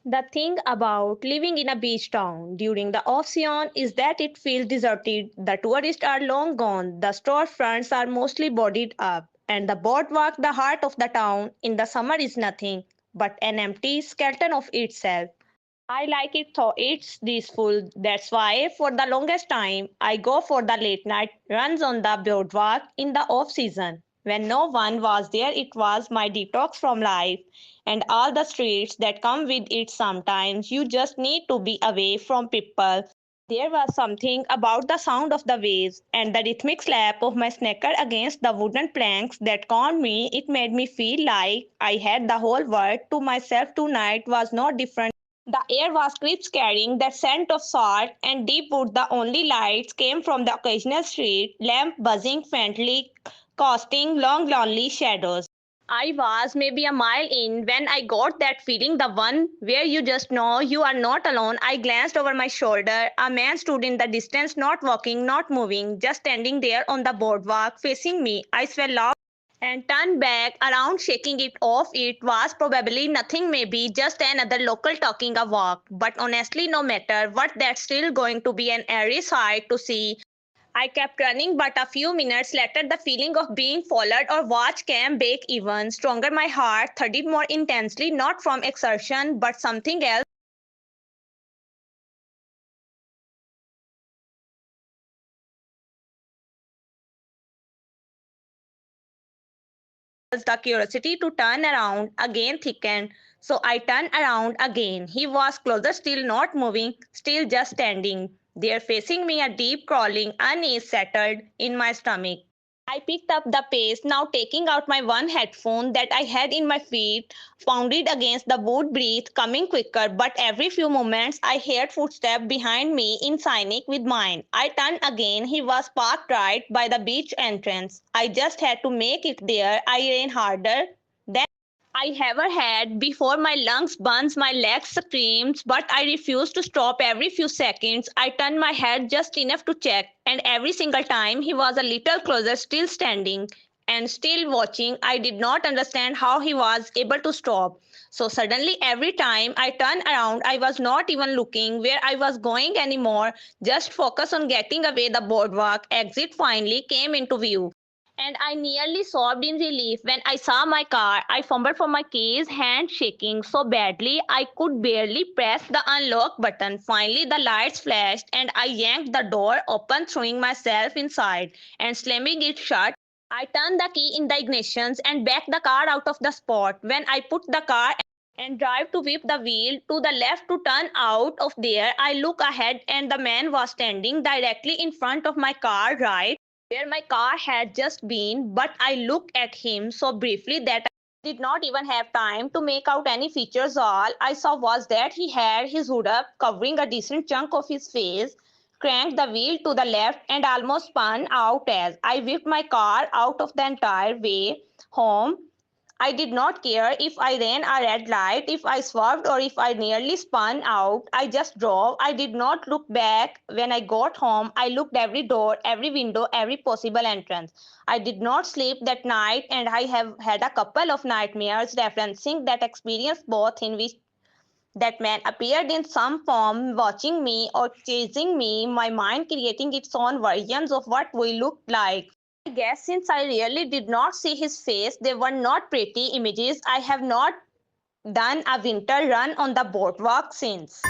The thing about living in a beach town during the off-season is that it feels deserted. The tourists are long gone, the storefronts are mostly boarded up, and the boardwalk, the heart of the town, in the summer is nothing but an empty skeleton of itself. I like it though it's peaceful. That's why for the longest time I go for the late night runs on the boardwalk in the off season. When no one was there, it was my detox from life and all the streets that come with it. Sometimes you just need to be away from people. There was something about the sound of the waves and the rhythmic slap of my sneaker against the wooden planks that calmed me. It made me feel like I had the whole world to myself. Tonight was no different. The air was crisp, carrying that scent of salt and deep wood. The only lights came from the occasional street lamp buzzing faintly, casting long, lonely shadows. I was maybe a mile in when I got that feeling, the one where you just know you are not alone. I glanced over my shoulder. A man stood in the distance, not walking, not moving, just standing there on the boardwalk facing me. I swelled loud and turned back around, shaking it off. It was probably nothing, maybe just another local talking a walk. But honestly, no matter what, that's still going to be an airy sight to see. I kept running, but a few minutes later, the feeling of being followed or watched came back even stronger. My heart thudded more intensely, not from exertion, but something else. The curiosity to turn around again thickened, so I turned around again. He was closer, still not moving, still just standing there facing me. A deep crawling unease settled in my stomach. I picked up the pace, now taking out my one headphone that I had in my feet, found it against the wood, breath coming quicker, but every few moments I heard footsteps behind me in sync with mine. I turned again. He was parked right by the beach entrance. I just had to make it there. I ran harder than I ever had before. My lungs burned, my legs screamed, but I refused to stop. Every few seconds, I turned my head just enough to check, and every single time he was a little closer, still standing and still watching. I did not understand how he was able to stop. So suddenly, every time I turned around, I was not even looking where I was going anymore, just focused on getting away. The boardwalk exit finally came into view and I nearly sobbed in relief when I saw my car. I fumbled for my keys, hand shaking so badly I could barely press the unlock button. Finally, the lights flashed, and I yanked the door open, throwing myself inside and slamming it shut. I turned the key in the ignition and backed the car out of the spot. When I put the car and drive to whip the wheel to the left to turn out of there, I look ahead and the man was standing directly in front of my car, right where my car had just been, but I looked at him so briefly that I did not even have time to make out any features. All I saw was that he had his hood up, covering a decent chunk of his face, cranked the wheel to the left, and almost spun out as I whipped my car out of the entire way home. I did not care if I ran a red light, if I swerved, or if I nearly spun out. I just drove. I did not look back. When I got home, I looked every door, every window, every possible entrance. I did not sleep that night, and I have had a couple of nightmares referencing that experience, both in which that man appeared in some form, watching me or chasing me, my mind creating its own versions of what we looked like. I guess since I really did not see his face, they were not pretty images. I have not done a winter run on the boardwalk since.